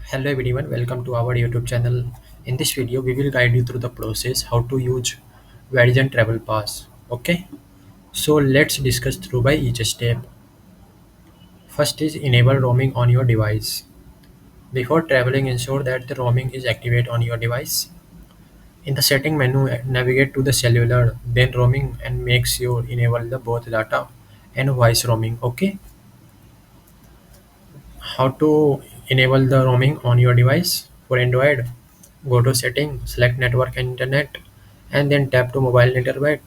Hello everyone, welcome to our YouTube channel. In this video, we will guide you through the process how to use Verizon Travel Pass. Okay, so let's discuss through by each step. First is enable roaming on your device. Before traveling, ensure that the roaming is activated on your device. In the setting menu, navigate to the cellular, then roaming, and make sure enable the both data and voice roaming. Okay, how to enable the roaming on your device for Android? Go to setting, select network and internet, and then tap to mobile network.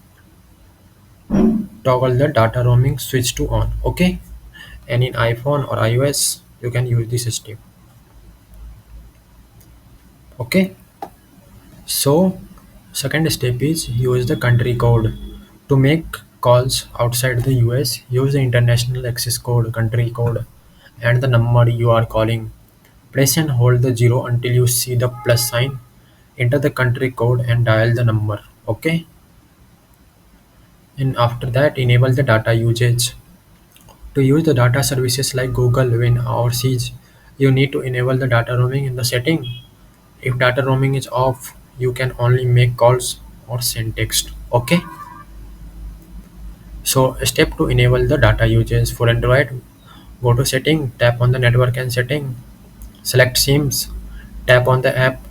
Toggle the data roaming switch to on. Okay, and in iPhone or iOS you can use this step. Okay, so second step is use the country code to make calls outside the US. Use the international access code, country code, and the number you are calling. Press and hold the 0 until you see the plus sign. Enter the country code and dial the number. Okay, and after that enable the data usage. To use the data services like Google, Win or Siege, you need to enable the data roaming in the setting. If data roaming is off, you can only make calls or send text. Okay, so step to enable the data usage for Android, go to setting, tap on the network and setting, select SIMs, tap on the app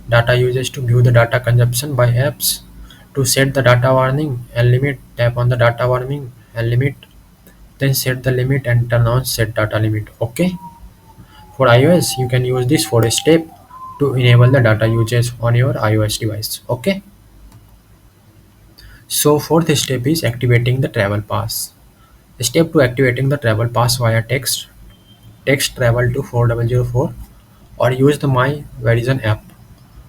data usage to view the data consumption by apps. To set the data warning and limit, tap on the data warning and limit, then set the limit and turn on set data limit. Okay, for iOS you can use this for a step to enable the data usage on your iOS device. Okay, so fourth step is activating the travel pass. Step to activating the travel pass via text travel to 4004 or use the my Verizon app.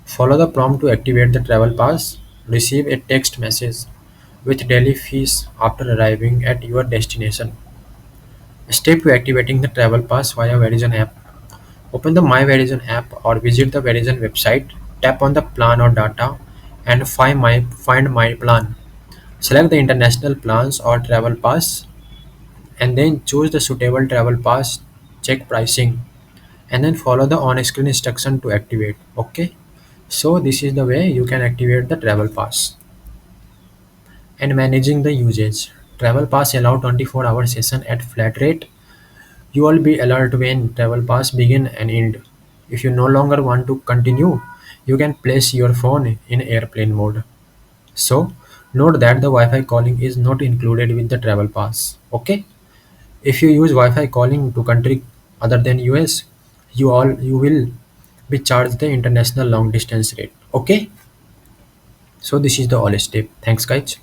Follow the prompt to activate the travel pass. Receive a text message with daily fees after arriving at your destination. Step to activating the travel pass via Verizon app. Open the My Verizon app or visit the Verizon website. Tap on the plan or data and find my plan. Select the international plans or travel pass and then choose the suitable travel pass. Check pricing and then follow the on-screen instruction to activate. Okay, so this is the way you can activate the travel pass. And managing the usage. Travel pass allow 24-hour session at flat rate. You will be alert when travel pass begin and end. If you no longer want to continue, you can place your phone in airplane mode. So note that the Wi-Fi calling is not included with the travel pass. Okay? If you use Wi-Fi calling to country other than US, you will be charged the international long distance rate. Okay? So this is the all step. Thanks guys.